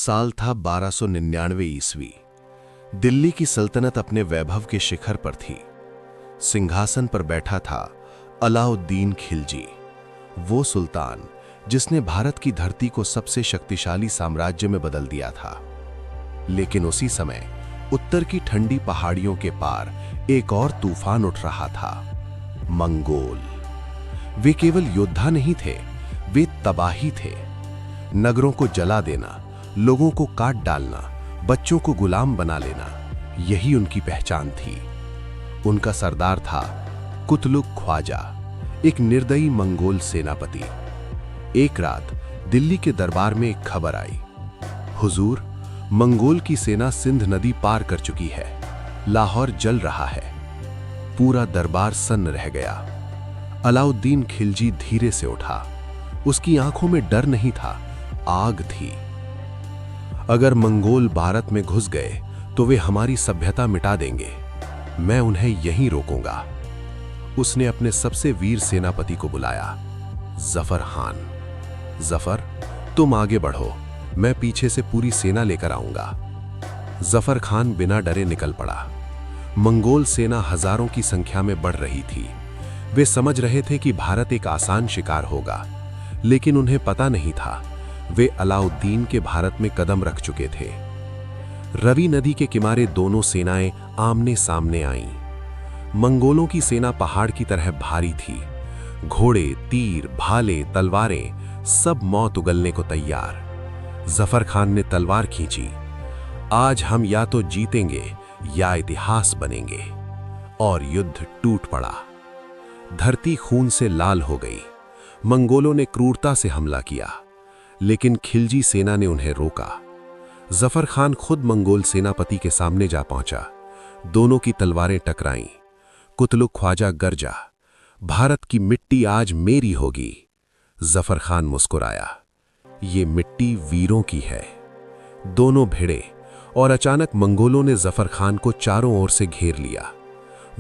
साल था 1299 ईस्वी। दिल्ली की सल्तनत अपने वैभव के शिखर पर थी। सिंहासन पर बैठा था अलाउद्दीन खिलजी, वो सुल्तान जिसने भारत की धरती को सबसे शक्तिशाली साम्राज्य में बदल दिया था। लेकिन उसी समय उत्तर की ठंडी पहाड़ियों के पार एक और तूफान उठ रहा था, मंगोल। वे केवल योद्धा नहीं थे, वे तबाही थे। नगरों को जला देना, लोगों को काट डालना, बच्चों को गुलाम बना लेना, यही उनकी पहचान थी। उनका सरदार था कुतलुक ख्वाजा, एक निर्दयी मंगोल सेनापति। एक रात दिल्ली के दरबार में एक खबर आई, हुजूर, मंगोल की सेना सिंध नदी पार कर चुकी है, लाहौर जल रहा है। पूरा दरबार सन्न रह गया। अलाउद्दीन खिलजी धीरे से उठा। उसकी आंखों में डर नहीं था, आग थी। अगर मंगोल भारत में घुस गए तो वे हमारी सभ्यता मिटा देंगे। मैं उन्हें यहीं रोकूंगा। उसने अपने सबसे वीर सेनापति को बुलाया, जफर खान। जफर, तुम आगे बढ़ो, मैं पीछे से पूरी सेना लेकर आऊंगा। जफर खान बिना डरे निकल पड़ा। मंगोल सेना हजारों की संख्या में बढ़ रही थी। वे समझ रहे थे कि भारत एक आसान शिकार होगा, लेकिन उन्हें पता नहीं था वे अलाउद्दीन के भारत में कदम रख चुके थे। रवि नदी के किनारे दोनों सेनाएं आमने सामने आईं। मंगोलों की सेना पहाड़ की तरह भारी थी। घोड़े, तीर, भाले, तलवारें, सब मौत उगलने को तैयार। जफर खान ने तलवार खींची। आज हम या तो जीतेंगे या इतिहास बनेंगे। और युद्ध टूट पड़ा। धरती खून से लाल हो गई। मंगोलों ने क्रूरता से हमला किया, लेकिन खिलजी सेना ने उन्हें रोका। जफर खान खुद मंगोल सेनापति के सामने जा पहुंचा। दोनों की तलवारें टकराईं। कुतलुक ख्वाजा गरजा, भारत की मिट्टी आज मेरी होगी। जफर खान मुस्कुराया, ये मिट्टी वीरों की है। दोनों भिड़े और अचानक मंगोलों ने जफर खान को चारों ओर से घेर लिया।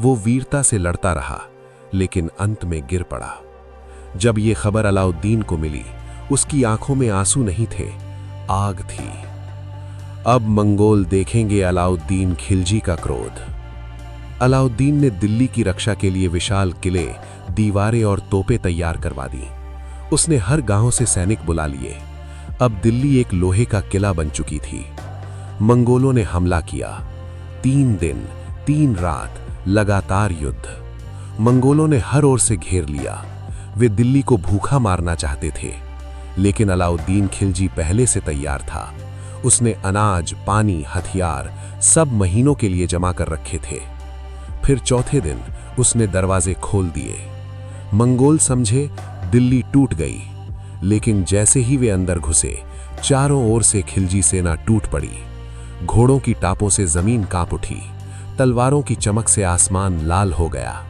वो वीरता से लड़ता रहा, लेकिन अंत में गिर पड़ा। जब ये खबर अलाउद्दीन को मिली, उसकी आंखों में आंसू नहीं थे, आग थी। अब मंगोल देखेंगे अलाउद्दीन खिलजी का क्रोध। अलाउद्दीन ने दिल्ली की रक्षा के लिए विशाल किले, दीवारें और तोपें तैयार करवा दी। उसने हर गांव से सैनिक बुला लिए। अब दिल्ली एक लोहे का किला बन चुकी थी। मंगोलों ने हमला किया। 3 दिन 3 रात लगातार युद्ध। मंगोलों ने हर ओर से घेर लिया। वे दिल्ली को भूखा मारना चाहते थे, लेकिन अलाउद्दीन खिलजी पहले से तैयार था। उसने अनाज, पानी, हथियार सब महीनों के लिए जमा कर रखे थे। फिर चौथे दिन उसने दरवाजे खोल दिए। मंगोल समझे दिल्ली टूट गई, लेकिन जैसे ही वे अंदर घुसे, चारों ओर से खिलजी सेना टूट पड़ी। घोड़ों की टापों से जमीन कांप उठी। तलवारों की चमक से आसमान लाल हो गया।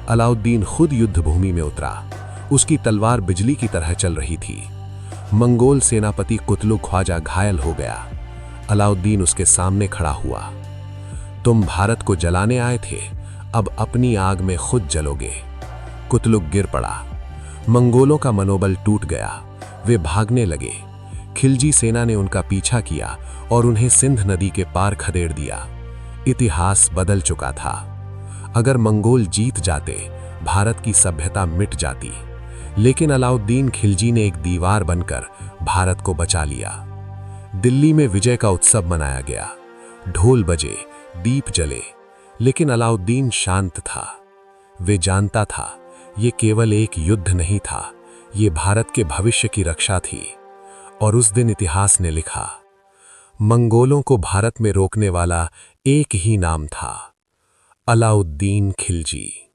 अलाउद्दीन खुद युद्ध भूमि में उतरा। उसकी तलवार बिजली की तरह चल रही थी। मंगोल सेनापति कुतलुक ख्वाजा घायल हो गया। अलाउद्दीन उसके सामने खड़ा हुआ। तुम भारत को जलाने आए थे, अब अपनी आग में खुद जलोगे। कुतलुक गिर पड़ा। मंगोलों का मनोबल टूट गया। वे भागने लगे। खिलजी सेना ने उनका पीछा किया और उन्हें सिंध नदी के पार खदेड़ दिया। इतिहास बदल चुका था। अगर मंगोल जीत जाते, भारत की सभ्यता मिट जाती, लेकिन अलाउद्दीन खिलजी ने एक दीवार बनकर भारत को बचा लिया। दिल्ली में विजय का उत्सव मनाया गया। ढोल बजे, दीप जले, लेकिन अलाउद्दीन शांत था। वे जानता था ये केवल एक युद्ध नहीं था, ये भारत के भविष्य की रक्षा थी। और उस दिन इतिहास ने लिखा, मंगोलों को भारत में रोकने वाला एक ही नाम था, अलाउद्दीन खिलजी।